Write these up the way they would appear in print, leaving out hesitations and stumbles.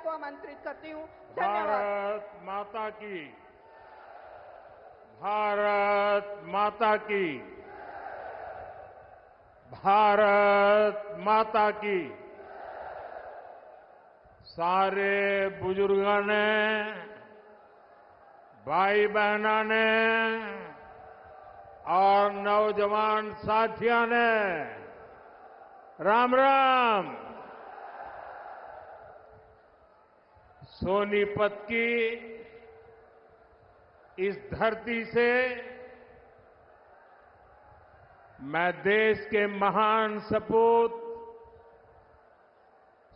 को आमंत्रित करती हूँ। धन्यवाद। भारत माता की, भारत माता की, भारत माता की। सारे बुजुर्गों ने, भाई बहनों ने और नौजवान साथियों ने राम राम। सोनीपत की इस धरती से मैं देश के महान सपूत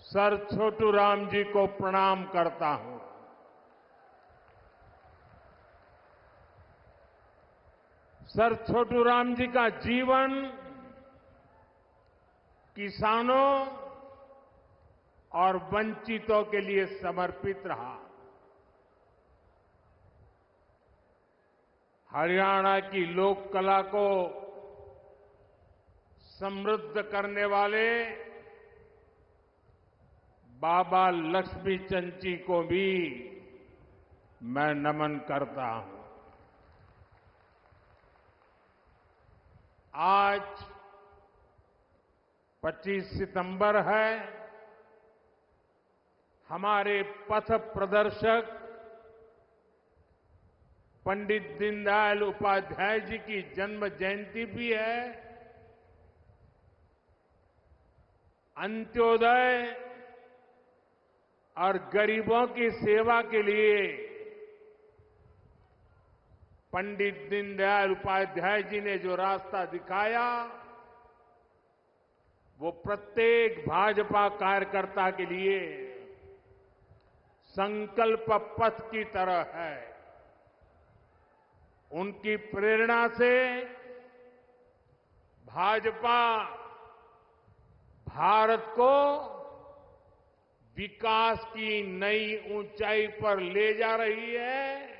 सर छोटू राम जी को प्रणाम करता हूं। सर छोटू राम जी का जीवन किसानों और वंचितों के लिए समर्पित रहा। हरियाणा की लोक कला को समृद्ध करने वाले बाबा लक्ष्मी चंद जी को भी मैं नमन करता हूं। आज 25 सितंबर है। हमारे पथ प्रदर्शक पंडित दीनदयाल उपाध्याय जी की जन्म जयंती भी है। अंत्योदय और गरीबों की सेवा के लिए पंडित दीनदयाल उपाध्याय जी ने जो रास्ता दिखाया, वो प्रत्येक भाजपा कार्यकर्ता के लिए संकल्प पथ की तरह है। उनकी प्रेरणा से भाजपा भारत को विकास की नई ऊंचाई पर ले जा रही है,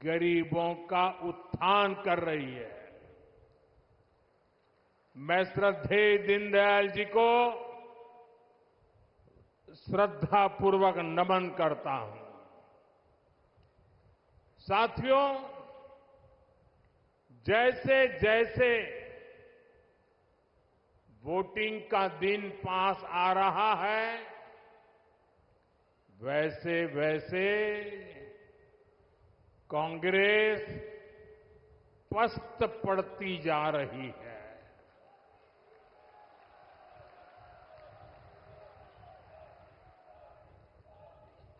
गरीबों का उत्थान कर रही है। मैं श्रद्धेय दीनदयाल जी को श्रद्धापूर्वक नमन करता हूं। साथियों, जैसे जैसे वोटिंग का दिन पास आ रहा है, वैसे वैसे कांग्रेस पस्त पड़ती जा रही है।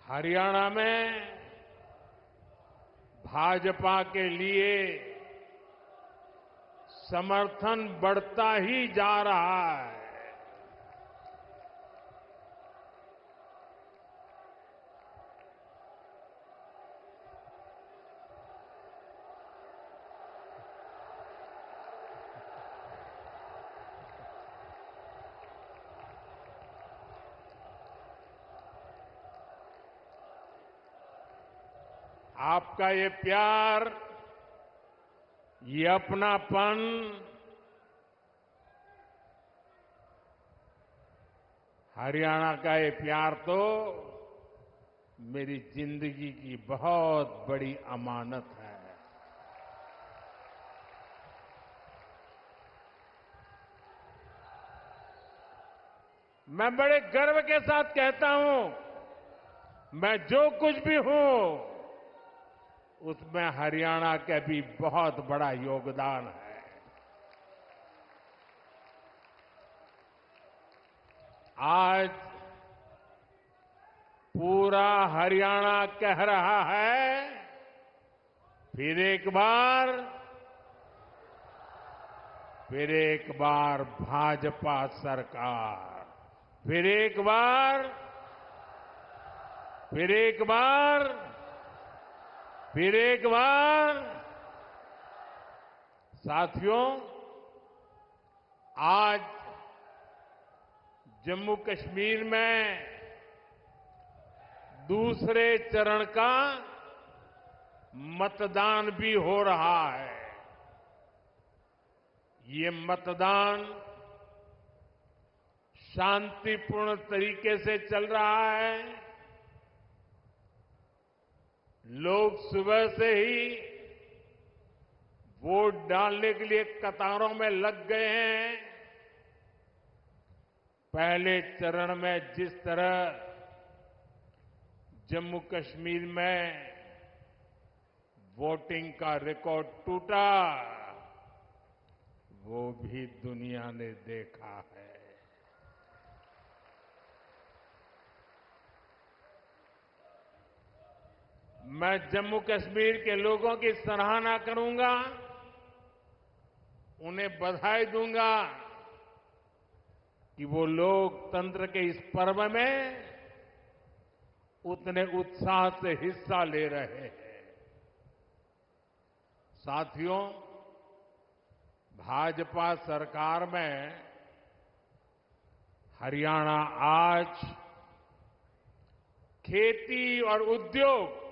हरियाणा में भाजपा के लिए समर्थन बढ़ता ही जा रहा है। आपका ये प्यार, ये अपनापन हरियाणा का ये प्यार तो मेरी जिंदगी की बहुत बड़ी अमानत है। मैं बड़े गर्व के साथ कहता हूं, मैं जो कुछ भी हूं, उसमें हरियाणा का भी बहुत बड़ा योगदान है। आज पूरा हरियाणा कह रहा है, फिर एक बार भाजपा सरकार, फिर एक बार साथियों, आज जम्मू कश्मीर में दूसरे चरण का मतदान भी हो रहा है। ये मतदान शांतिपूर्ण तरीके से चल रहा है। लोग सुबह से ही वोट डालने के लिए कतारों में लग गए हैं। पहले चरण में जिस तरह जम्मू कश्मीर में वोटिंग का रिकॉर्ड टूटा, वो भी दुनिया ने देखा है। मैं जम्मू कश्मीर के लोगों की सराहना करूंगा, उन्हें बधाई दूंगा कि वो लोकतंत्र के इस पर्व में उतने उत्साह से हिस्सा ले रहे हैं। साथियों, भाजपा सरकार में हरियाणा आज खेती और उद्योग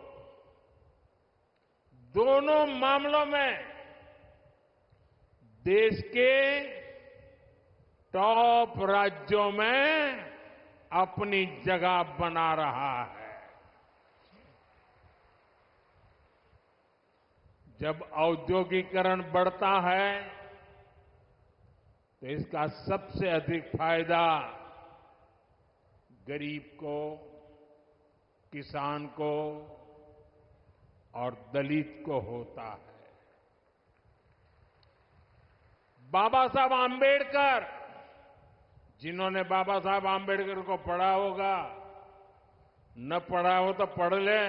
दोनों मामलों में देश के टॉप राज्यों में अपनी जगह बना रहा है। जब औद्योगिकरण बढ़ता है तो इसका सबसे अधिक फायदा गरीब को, किसान को और दलित को होता है। बाबा साहब आंबेडकर, जिन्होंने बाबा साहब आंबेडकर को पढ़ा होगा, न पढ़ा हो तो पढ़ ले।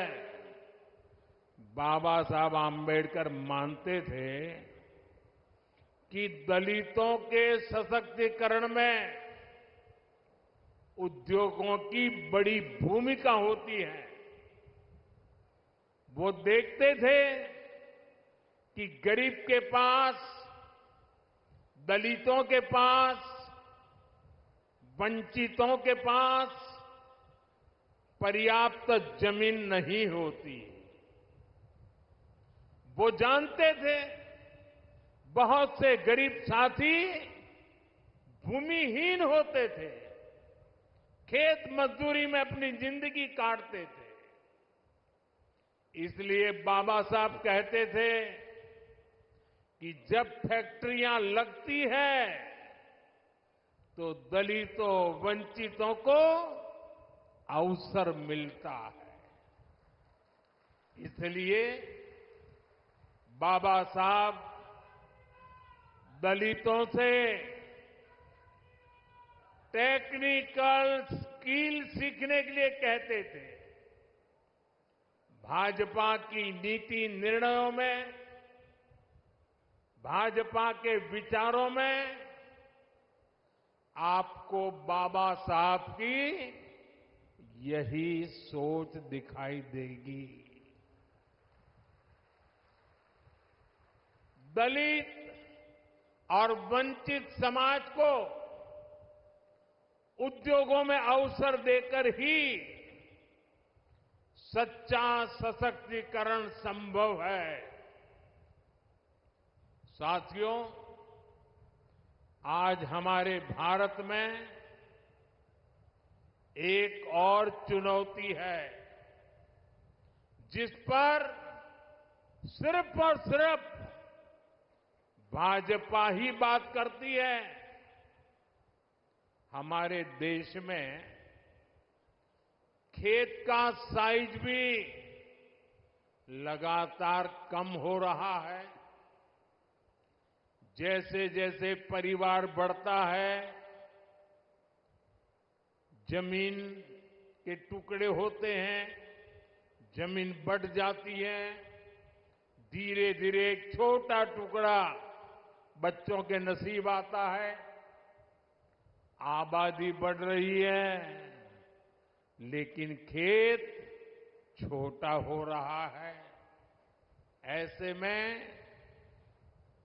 बाबा साहब आंबेडकर मानते थे कि दलितों के सशक्तिकरण में उद्योगों की बड़ी भूमिका होती है। वो देखते थे कि गरीब के पास, दलितों के पास, वंचितों के पास पर्याप्त जमीन नहीं होती। वो जानते थे बहुत से गरीब साथी भूमिहीन होते थे, खेत मजदूरी में अपनी जिंदगी काटते थे। इसलिए बाबा साहब कहते थे कि जब फैक्ट्रियां लगती है तो दलितों, वंचितों को अवसर मिलता है। इसलिए बाबा साहब दलितों से टेक्निकल स्किल सीखने के लिए कहते थे। भाजपा की नीति निर्णयों में, भाजपा के विचारों में आपको बाबा साहब की यही सोच दिखाई देगी। दलित और वंचित समाज को उद्योगों में अवसर देकर ही सच्चा सशक्तिकरण संभव है। साथियों, आज हमारे भारत में एक और चुनौती है जिस पर सिर्फ और सिर्फ भाजपा ही बात करती है। हमारे देश में खेत का साइज भी लगातार कम हो रहा है। जैसे जैसे परिवार बढ़ता है, जमीन के टुकड़े होते हैं, जमीन बढ़ जाती है। धीरे धीरे एक छोटा टुकड़ा बच्चों के नसीब आता है। आबादी बढ़ रही है, लेकिन खेत छोटा हो रहा है। ऐसे में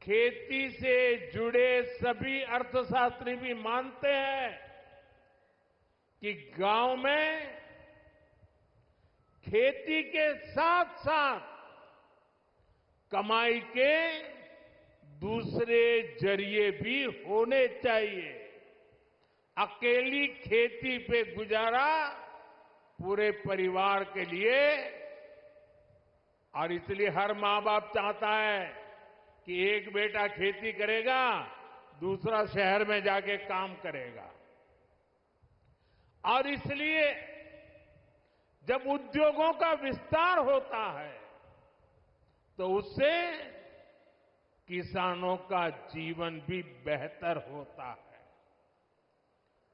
खेती से जुड़े सभी अर्थशास्त्री भी मानते हैं कि गांव में खेती के साथ साथ कमाई के दूसरे जरिए भी होने चाहिए। अकेली खेती पे गुजारा पूरे परिवार के लिए। और इसलिए हर मां बाप चाहता है कि एक बेटा खेती करेगा, दूसरा शहर में जाके काम करेगा। और इसलिए जब उद्योगों का विस्तार होता है तो उससे किसानों का जीवन भी बेहतर होता है।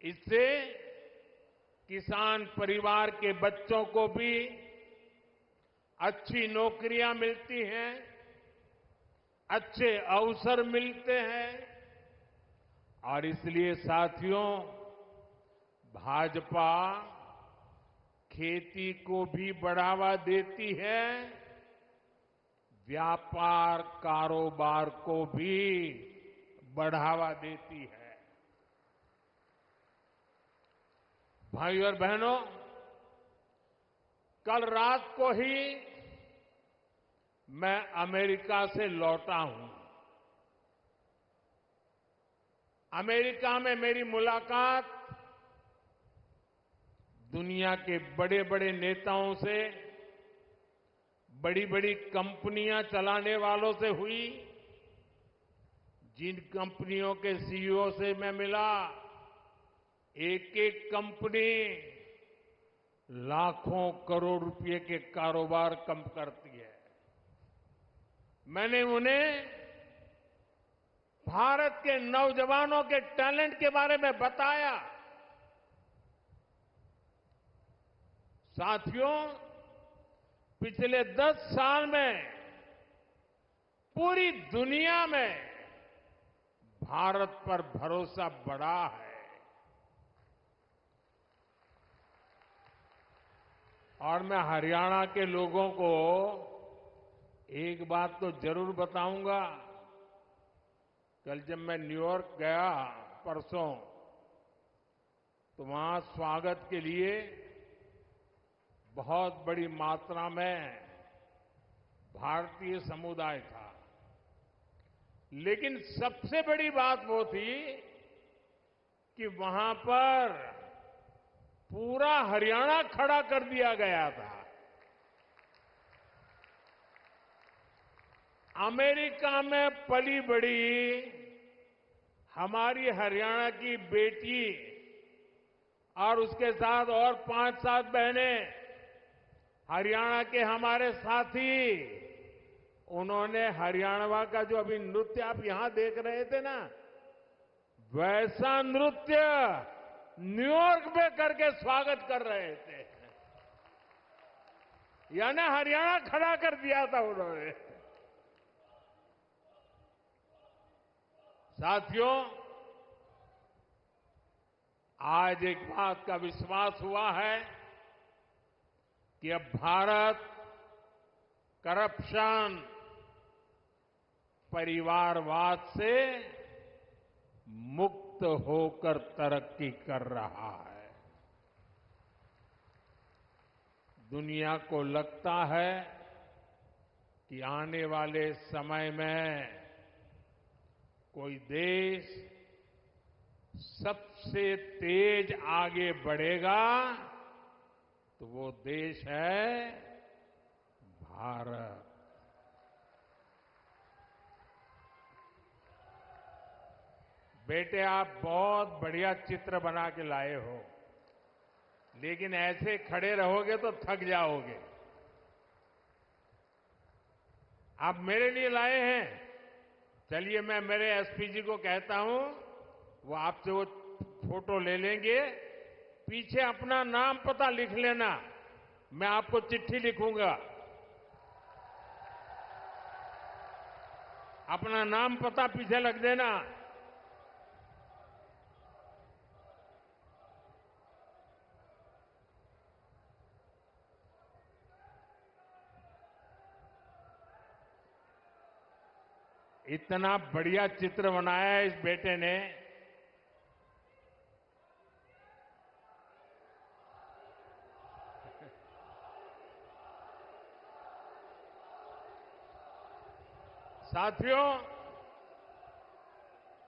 इससे किसान परिवार के बच्चों को भी अच्छी नौकरियां मिलती हैं, अच्छे अवसर मिलते हैं। और इसलिए साथियों, भाजपा खेती को भी बढ़ावा देती है, व्यापार कारोबार को भी बढ़ावा देती है। भाइयों और बहनों, कल रात को ही मैं अमेरिका से लौटा हूं। अमेरिका में मेरी मुलाकात दुनिया के बड़े बड़े नेताओं से, बड़ी बड़ी कंपनियां चलाने वालों से हुई। जिन कंपनियों के सीईओ से मैं मिला, एक एक कंपनी लाखों करोड़ रुपए के कारोबार कम करती है। मैंने उन्हें भारत के नौजवानों के टैलेंट के बारे में बताया। साथियों, पिछले 10 साल में पूरी दुनिया में भारत पर भरोसा बढ़ा है। और मैं हरियाणा के लोगों को एक बात तो जरूर बताऊंगा। कल जब मैं न्यूयॉर्क गया परसों, तो वहां स्वागत के लिए बहुत बड़ी मात्रा में भारतीय समुदाय था। लेकिन सबसे बड़ी बात वो थी कि वहां पर पूरा हरियाणा खड़ा कर दिया गया था। अमेरिका में पली बड़ी हमारी हरियाणा की बेटी और उसके साथ और 5-7 बहनें, हरियाणा के हमारे साथी, उन्होंने हरियाणा का जो अभी नृत्य आप यहां देख रहे थे ना, वैसा नृत्य न्यूयॉर्क में करके स्वागत कर रहे थे। यानी हरियाणा खड़ा कर दिया था उन्होंने। साथियों, आज एक बात का विश्वास हुआ है कि अब भारत करप्शन, परिवारवाद से मुक्त होकर तरक्की कर रहा है। दुनिया को लगता है कि आने वाले समय में कोई देश सबसे तेज आगे बढ़ेगा तो वो देश है भारत। बेटे, आप बहुत बढ़िया चित्र बना के लाए हो, लेकिन ऐसे खड़े रहोगे तो थक जाओगे। आप मेरे लिए लाए हैं। चलिए, मैं मेरे एसपी जी को कहता हूं, वो आपसे वो फोटो ले लेंगे। पीछे अपना नाम पता लिख लेना, मैं आपको चिट्ठी लिखूंगा। अपना नाम पता पीछे लग देना। इतना बढ़िया चित्र बनाया है इस बेटे ने। साथियों,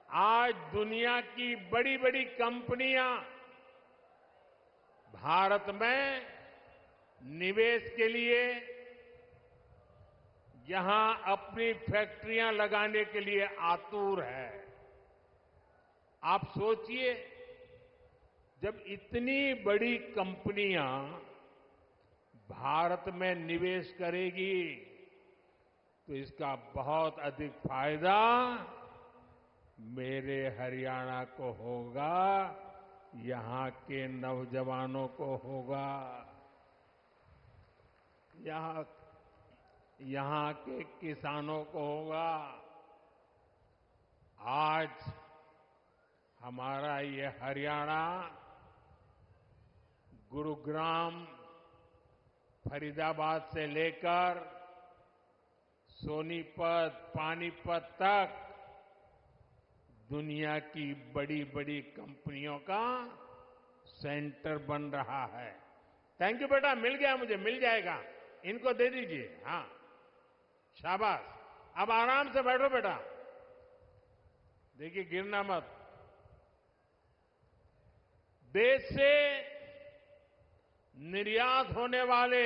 आज दुनिया की बड़ी बड़ी कंपनियां भारत में निवेश के लिए यहां अपनी फैक्ट्रियां लगाने के लिए आतुर है। आप सोचिए, जब इतनी बड़ी कंपनियां भारत में निवेश करेगी तो इसका बहुत अधिक फायदा मेरे हरियाणा को होगा, यहां के नौजवानों को होगा, यहां के किसानों को होगा। आज हमारा ये हरियाणा गुरुग्राम, फरीदाबाद से लेकर सोनीपत, पानीपत तक दुनिया की बड़ी बड़ी कंपनियों का सेंटर बन रहा है। थैंक यू बेटा, मिल गया मुझे, मिल जाएगा, इनको दे दीजिए। हाँ, शाबाश। अब आराम से बैठो बेटा, देखिए गिरना मत। देश से निर्यात होने वाले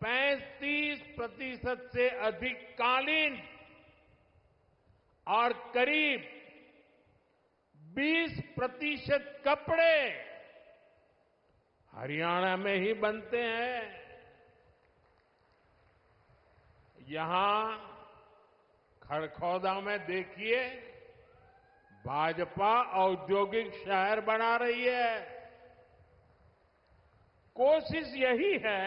35% से अधिक कालीन और करीब 20% कपड़े हरियाणा में ही बनते हैं। यहां खड़खौदा में देखिए, भाजपा औद्योगिक शहर बना रही है। कोशिश यही है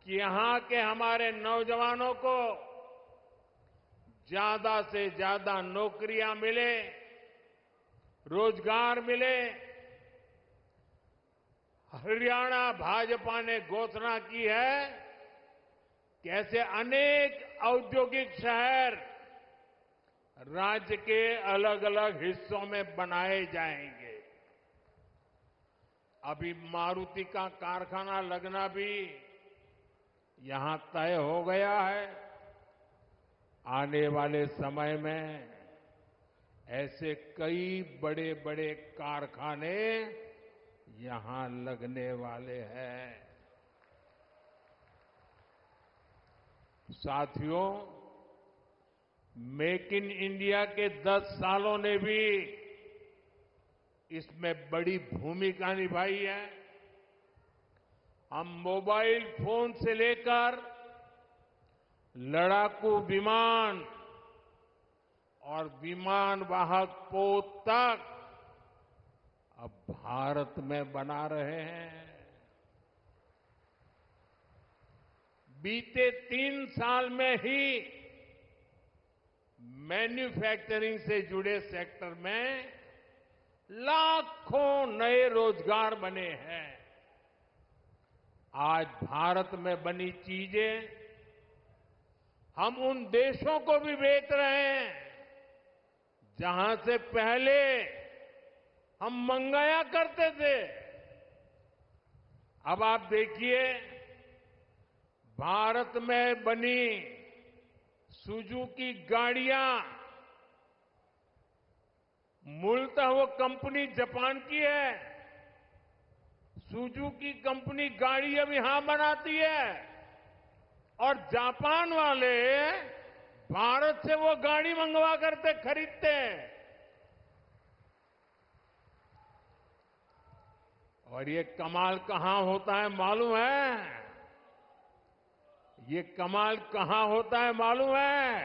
कि यहां के हमारे नौजवानों को ज्यादा से ज्यादा नौकरियां मिले, रोजगार मिले। हरियाणा भाजपा ने घोषणा की है कि ऐसे अनेक औद्योगिक शहर राज्य के अलग अलग हिस्सों में बनाए जाएंगे। अभी मारुति का कारखाना लगना भी यहां तय हो गया है। आने वाले समय में ऐसे कई बड़े बड़े कारखाने यहां लगने वाले हैं। साथियों, मेक इन इंडिया के 10 सालों ने भी इसमें बड़ी भूमिका निभाई है। हम मोबाइल फोन से लेकर लड़ाकू विमान और विमान वाहक पोत तक अब भारत में बना रहे हैं। बीते 3 साल में ही मैन्युफैक्चरिंग से जुड़े सेक्टर में लाखों नए रोजगार बने हैं। आज भारत में बनी चीजें हम उन देशों को भी बेच रहे हैं जहां से पहले हम मंगाया करते थे। अब आप देखिए, भारत में बनी सुजुकी गाड़ियां, मूलतः वो कंपनी जापान की है। सुजुकी कंपनी गाड़ी अब यहां बनाती है और जापान वाले भारत से वो गाड़ी मंगवा करते खरीदते हैं। और ये कमाल कहां होता है मालूम है? ये कमाल कहां होता है मालूम है?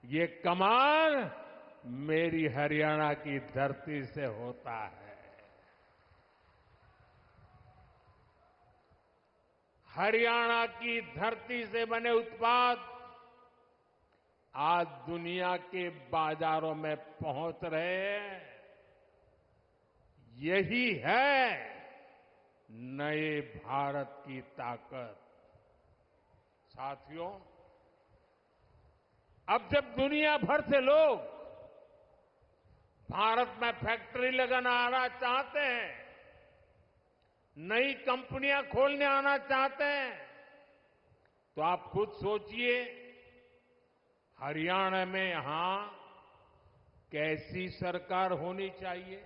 ये कमाल मेरी हरियाणा की धरती से होता है। हरियाणा की धरती से बने उत्पाद आज दुनिया के बाजारों में पहुंच रहे हैं। यही है नए भारत की ताकत। साथियों, अब जब दुनिया भर से लोग भारत में फैक्ट्री लगाना चाहते हैं, नई कंपनियां खोलने आना चाहते हैं, तो आप खुद सोचिए, हरियाणा में यहां कैसी सरकार होनी चाहिए?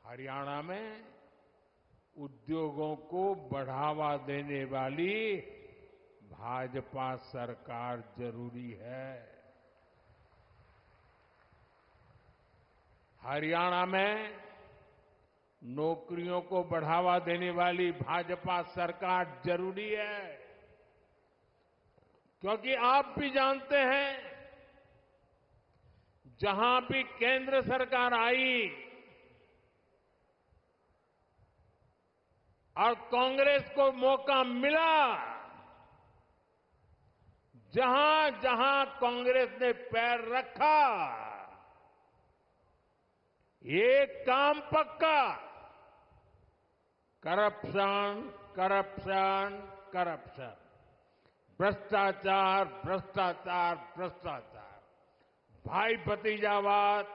हरियाणा में उद्योगों को बढ़ावा देने वाली भाजपा सरकार जरूरी है। हरियाणा में नौकरियों को बढ़ावा देने वाली भाजपा सरकार जरूरी है, क्योंकि आप भी जानते हैं जहां भी केंद्र सरकार आई और कांग्रेस को मौका मिला, जहां जहां कांग्रेस ने पैर रखा, ये काम पक्का करप्शन, करप्शन, करप्शन, भ्रष्टाचार, भ्रष्टाचार, भ्रष्टाचार, भाई भतीजावाद,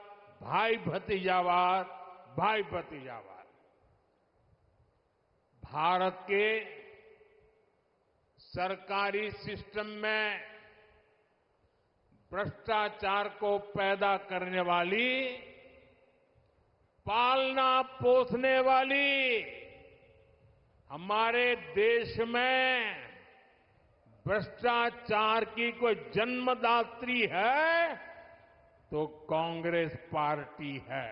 भाई भतीजावाद, भाई भतीजावाद। भारत के सरकारी सिस्टम में भ्रष्टाचार को पैदा करने वाली, पालना पोसने वाली, हमारे देश में भ्रष्टाचार की कोई जन्मदात्री है तो कांग्रेस पार्टी है।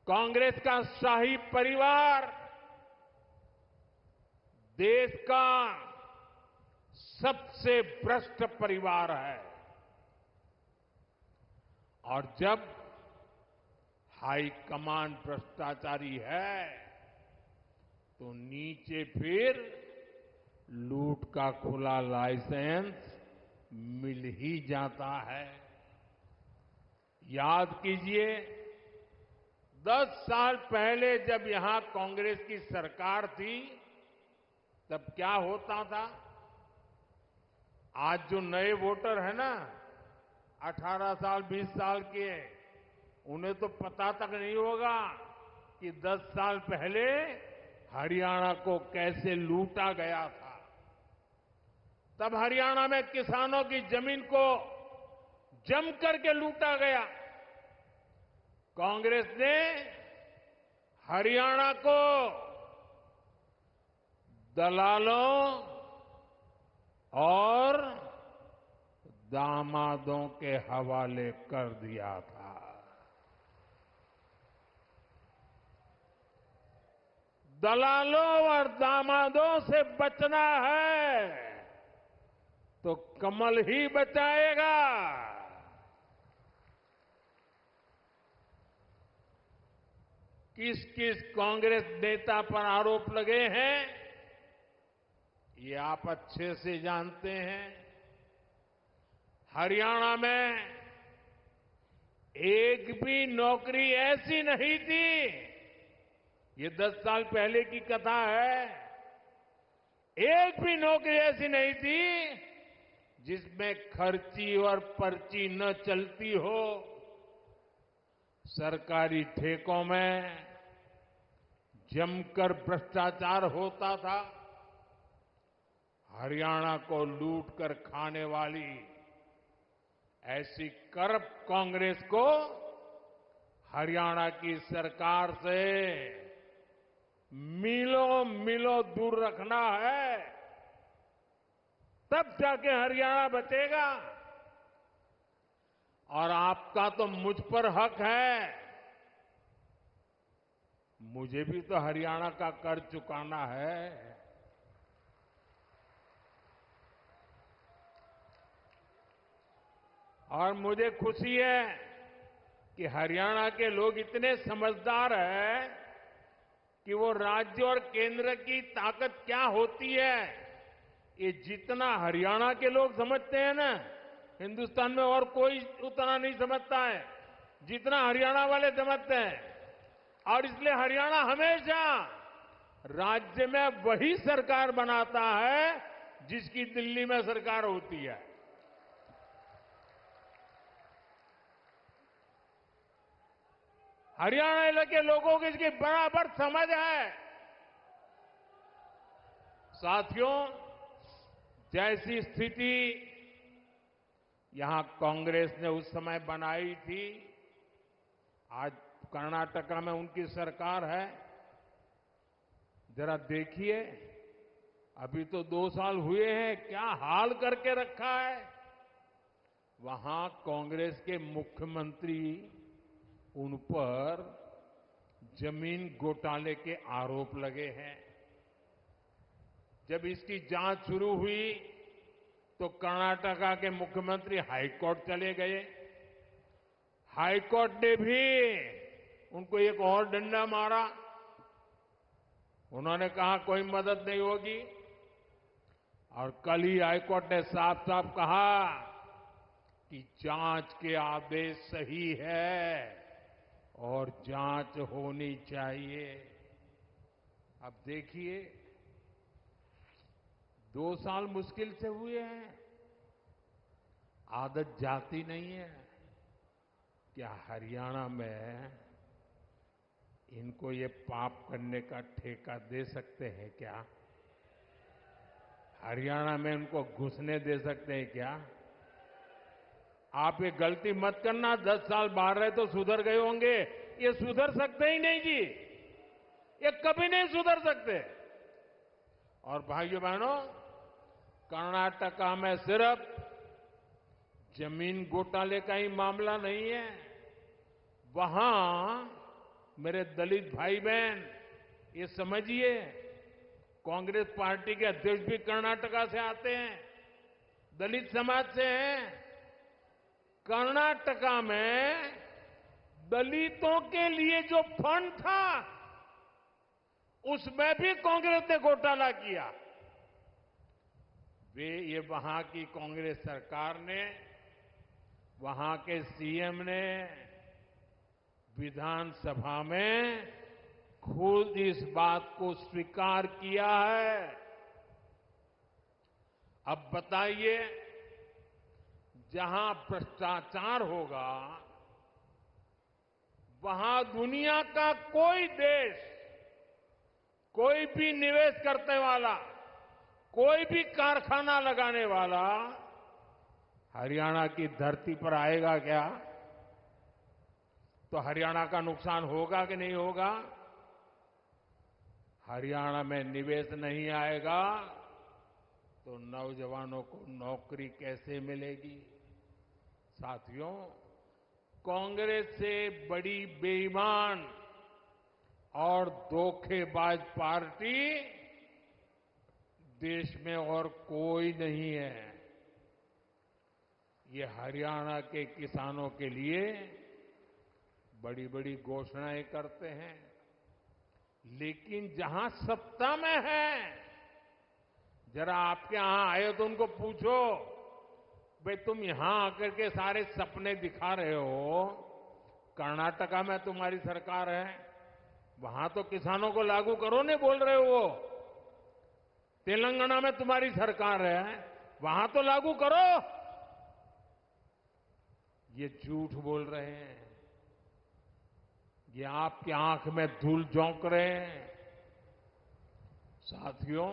कांग्रेस का शाही परिवार देश का सबसे भ्रष्ट परिवार है, और जब हाईकमान भ्रष्टाचारी है तो नीचे फिर लूट का खुला लाइसेंस मिल ही जाता है। याद कीजिए, 10 साल पहले जब यहां कांग्रेस की सरकार थी तब क्या होता था? आज जो नए वोटर है ना, 18 साल 20 साल के, उन्हें तो पता तक नहीं होगा कि 10 साल पहले हरियाणा को कैसे लूटा गया था। तब हरियाणा में किसानों की जमीन को जम करके लूटा गया। कांग्रेस ने हरियाणा को दलालों और दामादों के हवाले कर दिया था। दलालों और दामादों से बचना है तो कमल ही बचाएगा। किस किस कांग्रेस नेता पर आरोप लगे हैं, ये आप अच्छे से जानते हैं। हरियाणा में एक भी नौकरी ऐसी नहीं थी, ये 10 साल पहले की कथा है, एक भी नौकरी ऐसी नहीं थी जिसमें खर्ची और पर्ची न चलती हो। सरकारी ठेकों में जमकर भ्रष्टाचार होता था। हरियाणा को लूट कर खाने वाली ऐसी करप्ट कांग्रेस को हरियाणा की सरकार से मीलों मीलों दूर रखना है, तब जाके हरियाणा बचेगा। और आपका तो मुझ पर हक है, मुझे भी तो हरियाणा का कर चुकाना है। और मुझे खुशी है कि हरियाणा के लोग इतने समझदार हैं कि वो राज्य और केंद्र की ताकत क्या होती है, ये जितना हरियाणा के लोग समझते हैं ना, हिंदुस्तान में और कोई उतना नहीं समझता है जितना हरियाणा वाले समझते हैं। और इसलिए हरियाणा हमेशा राज्य में वही सरकार बनाता है जिसकी दिल्ली में सरकार होती है। हरियाणा के लोगों को इसकी बराबर समझ है। साथियों, जैसी स्थिति यहां कांग्रेस ने उस समय बनाई थी, आज कर्नाटका में उनकी सरकार है। जरा देखिए, अभी तो 2 साल हुए हैं, क्या हाल करके रखा है। वहां कांग्रेस के मुख्यमंत्री उन पर जमीन घोटाले के आरोप लगे हैं। जब इसकी जांच शुरू हुई तो कर्नाटका के मुख्यमंत्री हाईकोर्ट चले गए। हाईकोर्ट ने भी उनको एक और डंडा मारा। उन्होंने कहा कोई मदद नहीं होगी, और कल ही हाईकोर्ट ने साफ साफ कहा कि जांच के आदेश सही है और जांच होनी चाहिए। अब देखिए, 2 साल मुश्किल से हुए हैं, आदत जाती नहीं है। क्या हरियाणा में इनको ये पाप करने का ठेका दे सकते हैं क्या? हरियाणा में इनको घुसने दे सकते हैं क्या? आप ये गलती मत करना। 10 साल बाहर रहे तो सुधर गए होंगे, ये सुधर सकते ही नहीं जी, ये कभी नहीं सुधर सकते। और भाइयों बहनों, कर्नाटका में सिर्फ जमीन घोटाले का ही मामला नहीं है। वहां मेरे दलित भाई बहन, ये समझिए, कांग्रेस पार्टी के अध्यक्ष भी कर्नाटका से आते हैं, दलित समाज से हैं। कर्नाटका में दलितों के लिए जो फंड था, उसमें भी कांग्रेस ने घोटाला किया। ये वहां की कांग्रेस सरकार ने, वहां के सीएम ने विधानसभा में खुद इस बात को स्वीकार किया है। अब बताइए, जहां भ्रष्टाचार होगा, वहां दुनिया का कोई देश, कोई भी निवेश करने वाला, कोई भी कारखाना लगाने वाला हरियाणा की धरती पर आएगा क्या? तो हरियाणा का नुकसान होगा कि नहीं होगा? हरियाणा में निवेश नहीं आएगा तो नौजवानों को नौकरी कैसे मिलेगी? साथियों, कांग्रेस से बड़ी बेईमान और धोखेबाज पार्टी देश में और कोई नहीं है। ये हरियाणा के किसानों के लिए बड़ी बड़ी घोषणाएं करते हैं, लेकिन जहां सत्ता में है, जरा आपके यहां आए तो उनको पूछो, भाई तुम यहां आकर के सारे सपने दिखा रहे हो, कर्नाटका में तुम्हारी सरकार है, वहां तो किसानों को लागू करो नहीं बोल रहे हो वो। तेलंगाना में तुम्हारी सरकार है, वहां तो लागू करो। ये झूठ बोल रहे हैं, ये आपकी आंख में धूल झोंक रहे हैं। साथियों,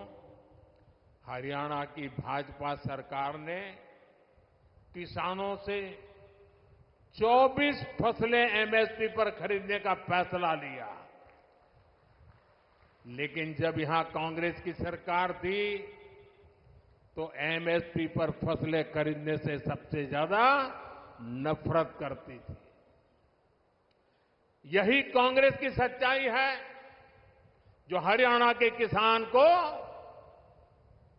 हरियाणा की भाजपा सरकार ने किसानों से 24 फसलें एमएसपी पर खरीदने का फैसला लिया, लेकिन जब यहां कांग्रेस की सरकार थी तो एमएसपी पर फसलें खरीदने से सबसे ज्यादा नफरत करती थी। यही कांग्रेस की सच्चाई है, जो हरियाणा के किसान को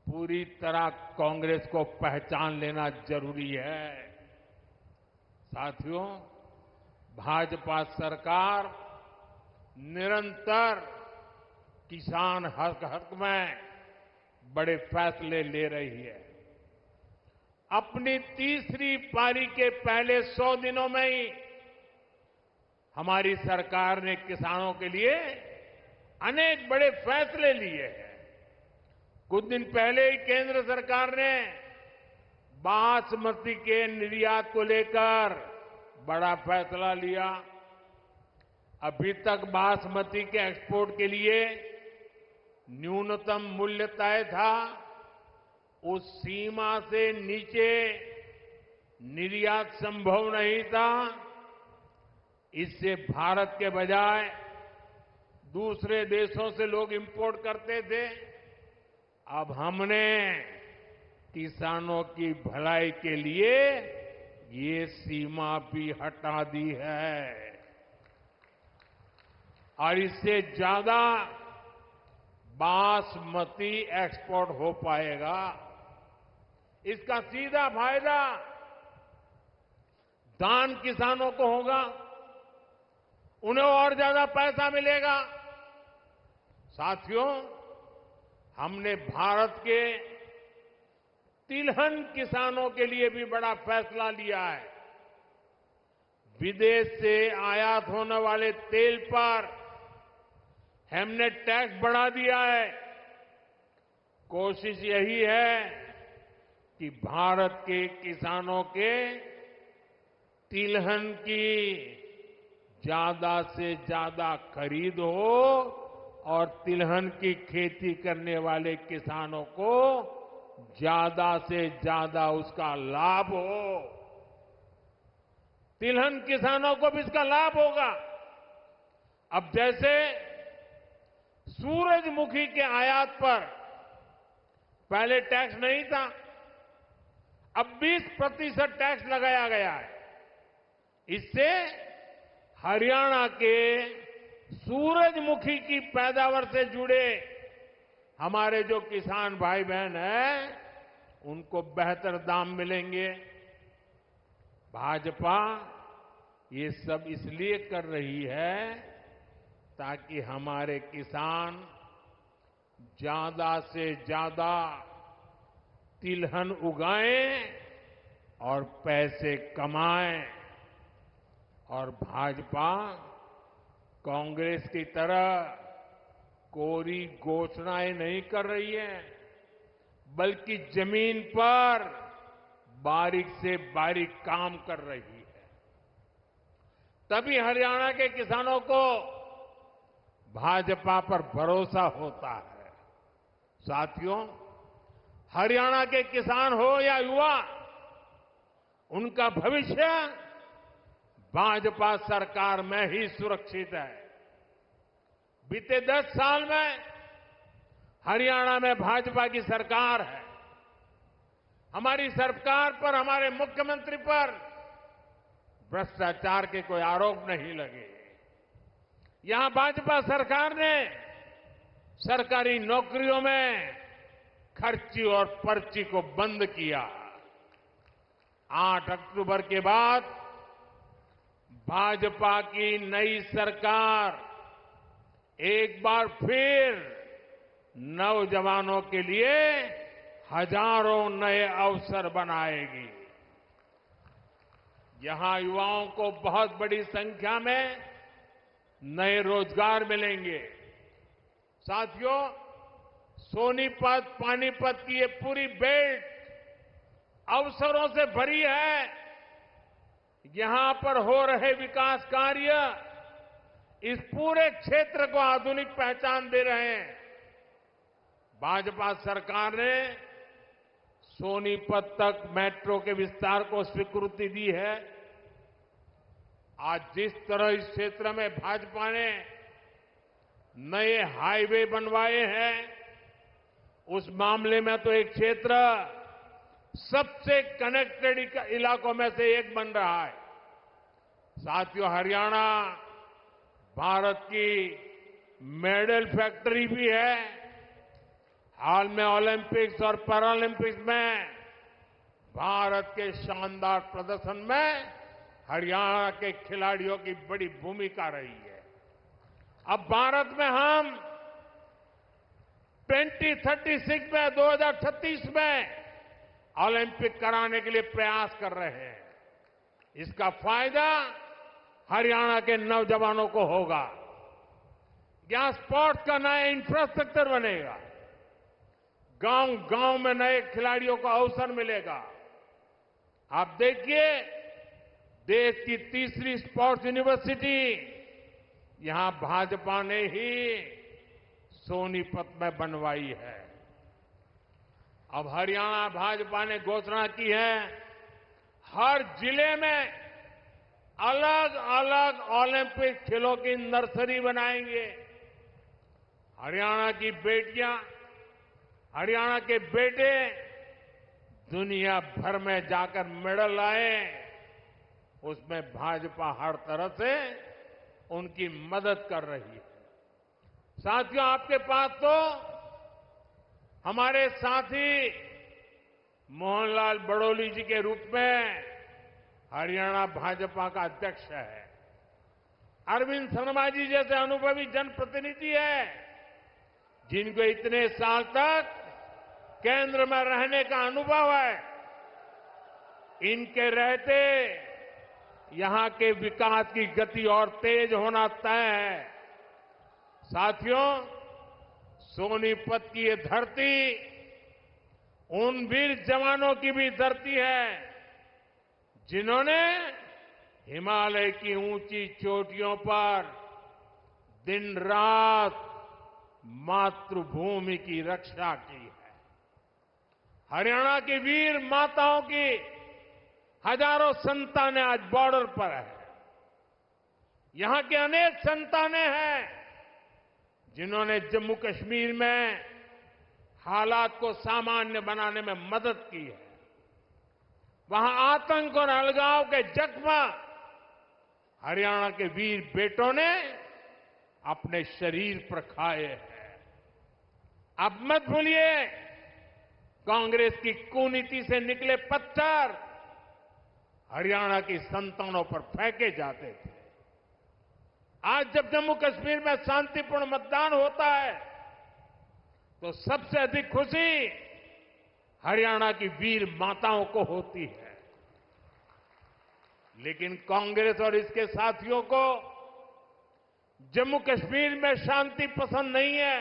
पूरी तरह कांग्रेस को पहचान लेना जरूरी है। साथियों, भाजपा सरकार निरंतर किसान हक में बड़े फैसले ले रही है। अपनी तीसरी पारी के पहले 100 दिनों में ही हमारी सरकार ने किसानों के लिए अनेक बड़े फैसले लिए हैं। कुछ दिन पहले ही केंद्र सरकार ने बासमती के निर्यात को लेकर बड़ा फैसला लिया। अभी तक बासमती के एक्सपोर्ट के लिए न्यूनतम मूल्य तय था, उस सीमा से नीचे निर्यात संभव नहीं था। इससे भारत के बजाय दूसरे देशों से लोग इंपोर्ट करते थे। अब हमने किसानों की भलाई के लिए ये सीमा भी हटा दी है और इससे ज्यादा बासमती एक्सपोर्ट हो पाएगा। इसका सीधा फायदा धान किसानों को होगा, उन्हें और ज्यादा पैसा मिलेगा। साथियों, हमने भारत के तिलहन किसानों के लिए भी बड़ा फैसला लिया है। विदेश से आयात होने वाले तेल पर हमने टैक्स बढ़ा दिया है। कोशिश यही है कि भारत के किसानों के तिलहन की ज्यादा से ज्यादा खरीद हो और तिलहन की खेती करने वाले किसानों को ज्यादा से ज्यादा उसका लाभ हो। तिलहन किसानों को भी इसका लाभ होगा। अब जैसे सूरजमुखी के आयात पर पहले टैक्स नहीं था, अब 20% टैक्स लगाया गया है। इससे हरियाणा के सूरजमुखी की पैदावार से जुड़े हमारे जो किसान भाई बहन हैं, उनको बेहतर दाम मिलेंगे। भाजपा ये सब इसलिए कर रही है ताकि हमारे किसान ज्यादा से ज्यादा तिलहन उगाएं और पैसे कमाएं। और भाजपा कांग्रेस की तरह कोरी घोषणाएं नहीं कर रही है, बल्कि जमीन पर बारीक से बारीक काम कर रही है। तभी हरियाणा के किसानों को भाजपा पर भरोसा होता है। साथियों, हरियाणा के किसान हो या युवा, उनका भविष्य भाजपा सरकार में ही सुरक्षित है। बीते 10 साल में हरियाणा में भाजपा की सरकार है। हमारी सरकार पर, हमारे मुख्यमंत्री पर भ्रष्टाचार के कोई आरोप नहीं लगे। यहां भाजपा सरकार ने सरकारी नौकरियों में खर्ची और पर्ची को बंद किया। 8 अक्टूबर के बाद भाजपा की नई सरकार एक बार फिर नौजवानों के लिए हजारों नए अवसर बनाएगी। यहां युवाओं को बहुत बड़ी संख्या में नए रोजगार मिलेंगे। साथियों, सोनीपत, पानीपत की ये पूरी बेल्ट अवसरों से भरी है। यहां पर हो रहे विकास कार्य इस पूरे क्षेत्र को आधुनिक पहचान दे रहे हैं। भाजपा सरकार ने सोनीपत तक मेट्रो के विस्तार को स्वीकृति दी है। आज जिस तरह इस क्षेत्र में भाजपा ने नए हाईवे बनवाए हैं, उस मामले में तो एक क्षेत्र सबसे कनेक्टेड इलाकों में से एक बन रहा है। साथियों, हरियाणा भारत की मेडल फैक्ट्री भी है। हाल में ओलंपिक्स और पैरालंपिक्स में भारत के शानदार प्रदर्शन में हरियाणा के खिलाड़ियों की बड़ी भूमिका रही है। अब भारत में हम 2036 में, 2036 में ओलंपिक कराने के लिए प्रयास कर रहे हैं। इसका फायदा हरियाणा के नौजवानों को होगा। यहां स्पोर्ट्स का नया इंफ्रास्ट्रक्चर बनेगा। गांव-गांव में नए खिलाड़ियों को अवसर मिलेगा। आप देखिए, देश की तीसरी स्पोर्ट्स यूनिवर्सिटी यहां भाजपा ने ही सोनीपत में बनवाई है। अब हरियाणा भाजपा ने घोषणा की है, हर जिले में अलग अलग ओलंपिक खेलों की नर्सरी बनाएंगे। हरियाणा की बेटियां, हरियाणा के बेटे दुनिया भर में जाकर मेडल लाए, उसमें भाजपा हर तरह से उनकी मदद कर रही है। साथियों, आपके पास तो हमारे साथी मोहनलाल बड़ौली जी के रूप में हरियाणा भाजपा का अध्यक्ष है। अरविंद शर्मा जी जैसे अनुभवी जनप्रतिनिधि है, जिनको इतने साल तक केंद्र में रहने का अनुभव है। इनके रहते यहां के विकास की गति और तेज होना तय है। साथियों, सोनीपत की ये धरती उन वीर जवानों की भी धरती है, जिन्होंने हिमालय की ऊंची चोटियों पर दिन रात मातृभूमि की रक्षा की है। हरियाणा की वीर माताओं की हजारों संतानें आज बॉर्डर पर है। यहां के अनेक संतानें हैं जिन्होंने जम्मू कश्मीर में हालात को सामान्य बनाने में मदद की है। वहां आतंक और अलगाव के जख्म हरियाणा के वीर बेटों ने अपने शरीर पर खाए हैं। अब मत भूलिए, कांग्रेस की कुनीति से निकले पत्थर हरियाणा की संतानों पर फेंके जाते थे। आज जब जम्मू कश्मीर में शांतिपूर्ण मतदान होता है, तो सबसे अधिक खुशी हरियाणा की वीर माताओं को होती है। लेकिन कांग्रेस और इसके साथियों को जम्मू कश्मीर में शांति पसंद नहीं है।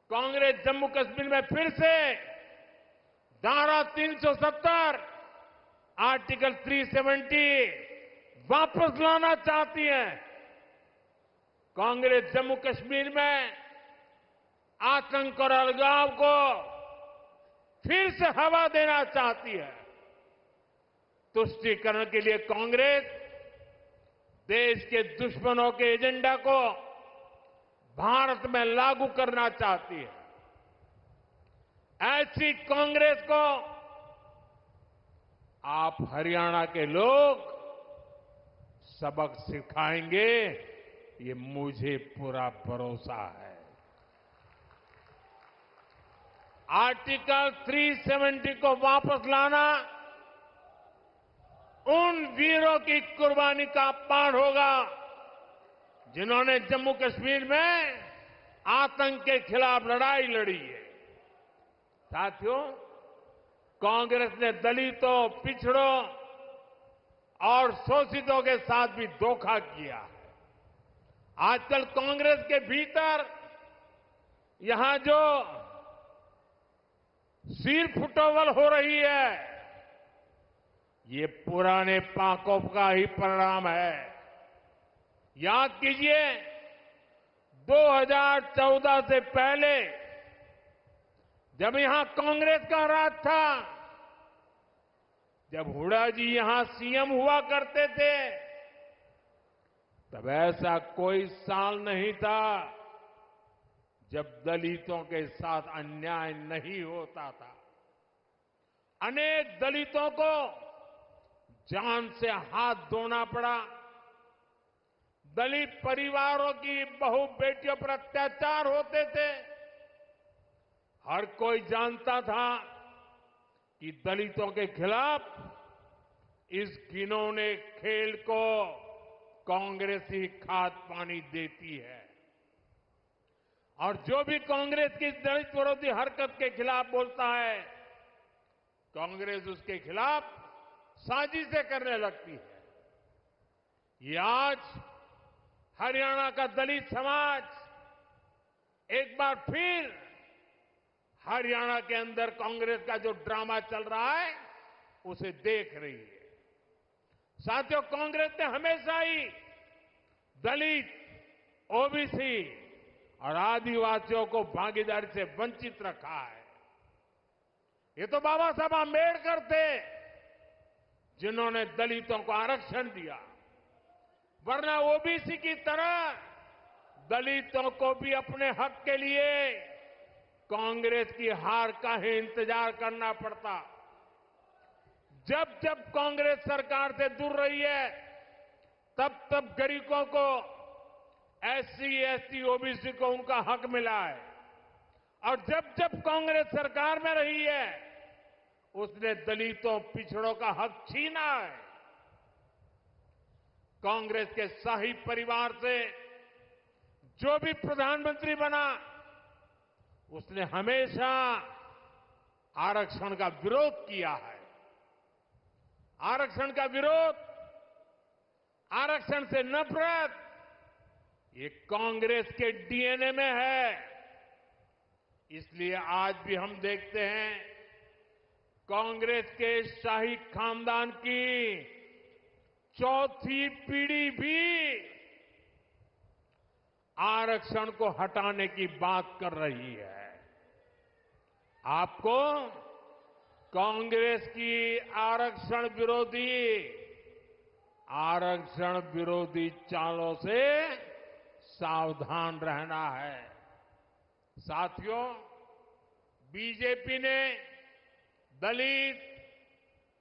कांग्रेस जम्मू कश्मीर में फिर से धारा 370, आर्टिकल 370 वापस लाना चाहती है। कांग्रेस जम्मू कश्मीर में आतंक और अलगाव को फिर से हवा देना चाहती है। तुष्टीकरण के लिए कांग्रेस देश के दुश्मनों के एजेंडा को भारत में लागू करना चाहती है। ऐसी कांग्रेस को आप हरियाणा के लोग सबक सिखाएंगे, ये मुझे पूरा भरोसा है। आर्टिकल 370 को वापस लाना उन वीरों की कुर्बानी का अपमान होगा, जिन्होंने जम्मू कश्मीर में आतंक के खिलाफ लड़ाई लड़ी है। साथियों, कांग्रेस ने दलितों, पिछड़ों और शोषितों के साथ भी धोखा किया है। आजकल कांग्रेस के भीतर यहां जो सिर फुटोवल हो रही है, ये पुराने पाकों का ही परिणाम है। याद कीजिए, 2014 से पहले जब यहां कांग्रेस का राज था, जब हुड्डा जी यहां सीएम हुआ करते थे, तब ऐसा कोई साल नहीं था जब दलितों के साथ अन्याय नहीं होता था। अनेक दलितों को जान से हाथ धोना पड़ा। दलित परिवारों की बहु बेटियों पर अत्याचार होते थे। हर कोई जानता था कि दलितों के खिलाफ इस घिनौने खेल को कांग्रेस ही खाद पानी देती है। और जो भी कांग्रेस की दलित विरोधी हरकत के खिलाफ बोलता है, कांग्रेस उसके खिलाफ साजिशें करने लगती है। ये आज हरियाणा का दलित समाज एक बार फिर हरियाणा के अंदर कांग्रेस का जो ड्रामा चल रहा है, उसे देख रही है। साथियों, कांग्रेस ने हमेशा ही दलित, ओबीसी और आदिवासियों को भागीदारी से वंचित रखा है। ये तो बाबा साहब आंबेडकर थे जिन्होंने दलितों को आरक्षण दिया, वरना ओबीसी की तरह दलितों को भी अपने हक के लिए कांग्रेस की हार का ही इंतजार करना पड़ता। जब जब कांग्रेस सरकार से दूर रही है, तब तब गरीबों को, एससी, एसटी, ओबीसी को उनका हक मिला है, और जब जब कांग्रेस सरकार में रही है, उसने दलितों, पिछड़ों का हक छीना है। कांग्रेस के शाही परिवार से जो भी प्रधानमंत्री बना, उसने हमेशा आरक्षण का विरोध किया है। आरक्षण का विरोध, आरक्षण से नफरत, ये कांग्रेस के डीएनए में है। इसलिए आज भी हम देखते हैं कांग्रेस के शाही खानदान की चौथी पीढ़ी भी आरक्षण को हटाने की बात कर रही है। आपको कांग्रेस की आरक्षण विरोधी चालों से सावधान रहना है। साथियों, बीजेपी ने दलित,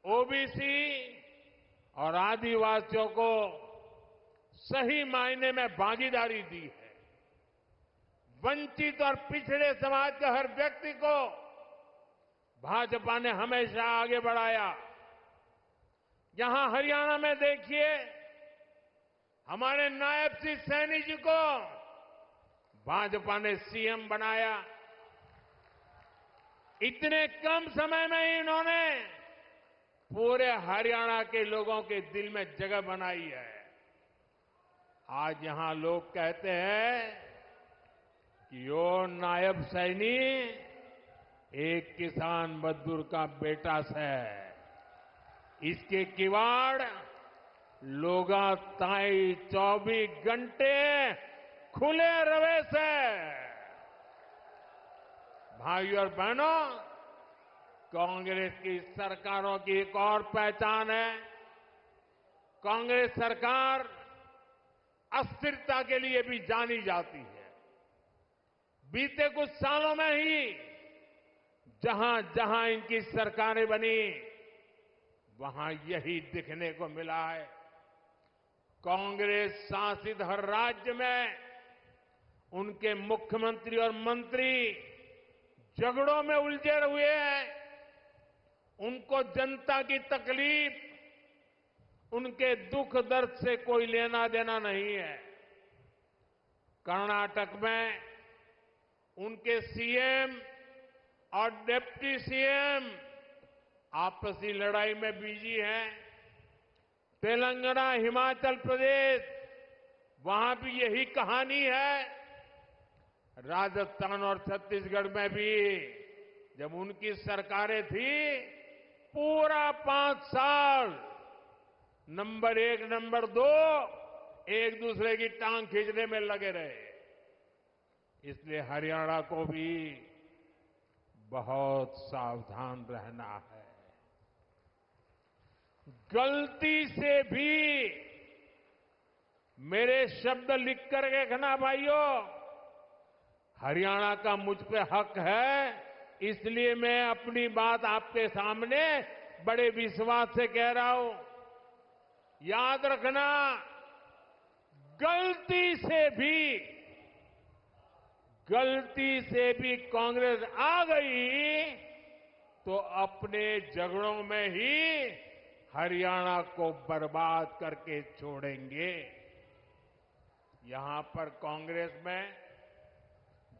ओबीसी और आदिवासियों को सही मायने में भागीदारी दी है। वंचित और पिछड़े समाज के हर व्यक्ति को भाजपा ने हमेशा आगे बढ़ाया। यहां हरियाणा में देखिए, हमारे नायब सिंह सैनी जी को भाजपा ने सीएम बनाया। इतने कम समय में ही इन्होंने पूरे हरियाणा के लोगों के दिल में जगह बनाई है। आज यहां लोग कहते हैं कि यो नायब सैनी एक किसान मजदूर का बेटा से, इसके किवाड़ लोगा ताई 24 घंटे खुले रवे से। भाइयों और बहनों, कांग्रेस की सरकारों की एक और पहचान है, कांग्रेस सरकार अस्थिरता के लिए भी जानी जाती है। बीते कुछ सालों में ही जहां जहां इनकी सरकारें बनी, वहां यही दिखने को मिला है। कांग्रेस शासित हर राज्य में उनके मुख्यमंत्री और मंत्री झगड़ों में उलझे हुए हैं। उनको जनता की तकलीफ, उनके दुख दर्द से कोई लेना देना नहीं है। कर्नाटक में उनके सीएम और डिप्टी सीएम आपसी लड़ाई में बिजी हैं। तेलंगाना, हिमाचल प्रदेश, वहां भी यही कहानी है। राजस्थान और छत्तीसगढ़ में भी जब उनकी सरकारें थी, पूरा 5 साल नंबर 1, नंबर 2 एक दूसरे की टांग खींचने में लगे रहे। इसलिए हरियाणा को भी बहुत सावधान रहना है। गलती से भी मेरे शब्द लिख कर देखना भाइयों, हरियाणा का मुझ पे हक है, इसलिए मैं अपनी बात आपके सामने बड़े विश्वास से कह रहा हूं। याद रखना, गलती से भी कांग्रेस आ गई तो अपने झगड़ों में ही हरियाणा को बर्बाद करके छोड़ेंगे। यहां पर कांग्रेस में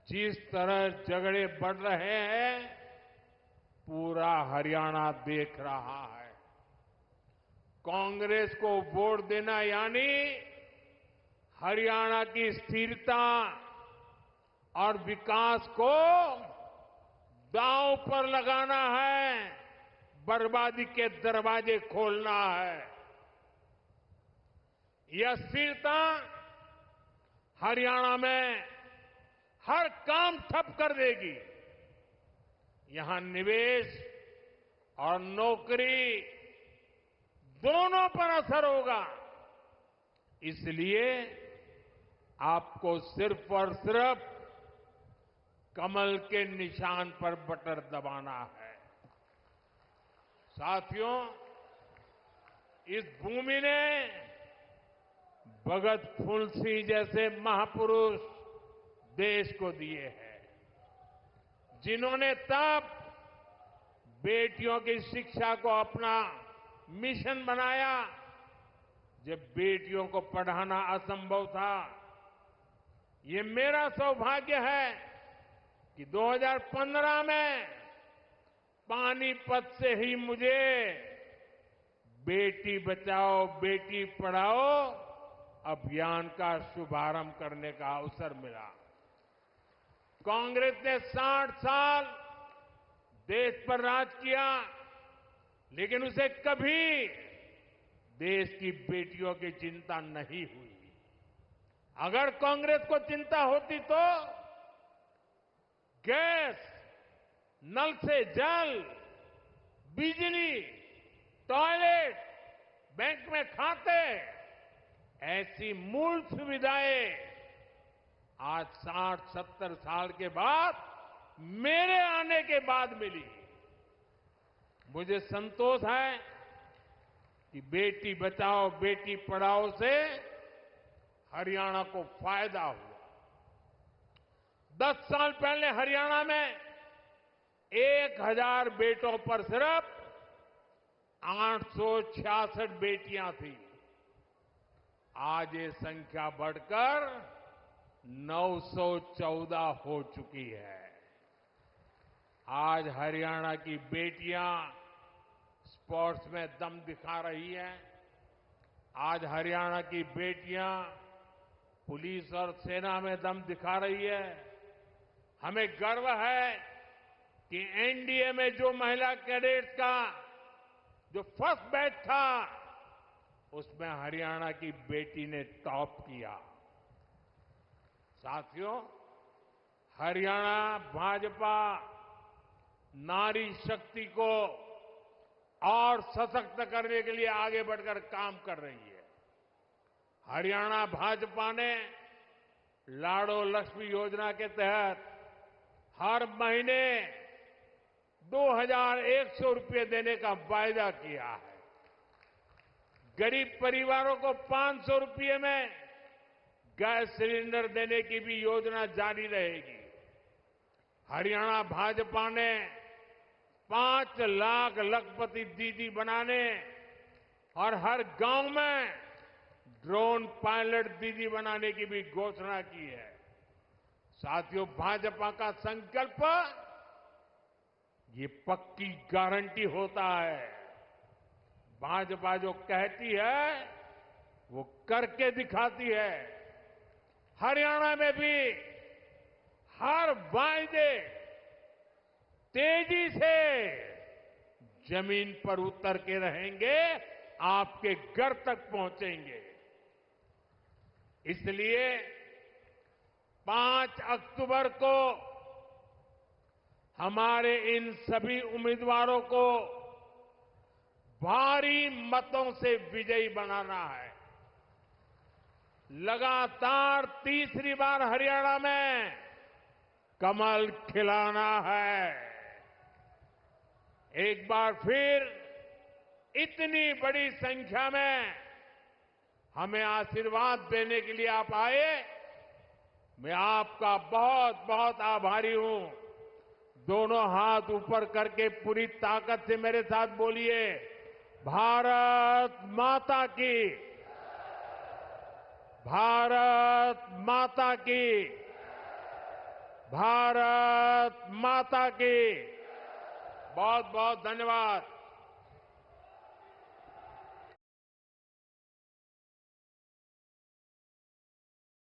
जिस तरह झगड़े बढ़ रहे हैं, पूरा हरियाणा देख रहा है। कांग्रेस को वोट देना यानी हरियाणा की स्थिरता और विकास को दांव पर लगाना है, बर्बादी के दरवाजे खोलना है। यह स्थिरता हरियाणा में हर काम ठप कर देगी। यहां निवेश और नौकरी दोनों पर असर होगा। इसलिए आपको सिर्फ और सिर्फ कमल के निशान पर बटन दबाना है। साथियों, इस भूमि ने भगत फूल सिंह जैसे महापुरुष देश को दिए हैं, जिन्होंने तब बेटियों की शिक्षा को अपना मिशन बनाया जब बेटियों को पढ़ाना असंभव था। ये मेरा सौभाग्य है कि 2015 में पानीपत से ही मुझे बेटी बचाओ बेटी पढ़ाओ अभियान का शुभारंभ करने का अवसर मिला। कांग्रेस ने 60 साल देश पर राज किया, लेकिन उसे कभी देश की बेटियों की चिंता नहीं हुई। अगर कांग्रेस को चिंता होती तो गैस, नल से जल, बिजली, टॉयलेट, बैंक में खाते, ऐसी मूल सुविधाएं आज 60-70 साल के बाद मेरे आने के बाद मिली। मुझे संतोष है कि बेटी बचाओ बेटी पढ़ाओ से हरियाणा को फायदा हुआ। 10 साल पहले हरियाणा में 1000 बेटों पर सिर्फ 866 बेटियां थी। आज ये संख्या बढ़कर 914 हो चुकी है। आज हरियाणा की बेटियां स्पोर्ट्स में दम दिखा रही हैं। आज हरियाणा की बेटियां पुलिस और सेना में दम दिखा रही है। हमें गर्व है कि एनडीए में जो महिला कैडेट्स का जो फर्स्ट बैच था, उसमें हरियाणा की बेटी ने टॉप किया। साथियों, हरियाणा भाजपा नारी शक्ति को और सशक्त करने के लिए आगे बढ़कर काम कर रही है। हरियाणा भाजपा ने लाडो लक्ष्मी योजना के तहत हर महीने 2100 रुपये देने का वायदा किया है। गरीब परिवारों को 500 रुपये में गैस सिलेंडर देने की भी योजना जारी रहेगी। हरियाणा भाजपा ने 5 लाख लखपति दीदी बनाने और हर गांव में ड्रोन पायलट दीदी बनाने की भी घोषणा की है। साथियों, भाजपा का संकल्प ये पक्की गारंटी होता है। भाजपा जो कहती है वो करके दिखाती है। हरियाणा में भी हर वायदे तेजी से जमीन पर उतर के रहेंगे, आपके घर तक पहुंचेंगे। इसलिए 5 अक्टूबर को हमारे इन सभी उम्मीदवारों को भारी मतों से विजयी बनाना है। लगातार तीसरी बार हरियाणा में कमल खिलाना है। एक बार फिर इतनी बड़ी संख्या में हमें आशीर्वाद देने के लिए आप आए, मैं आपका बहुत बहुत आभारी हूं। दोनों हाथ ऊपर करके पूरी ताकत से मेरे साथ बोलिए, भारत माता की, भारत माता की, भारत माता की। बहुत बहुत धन्यवाद।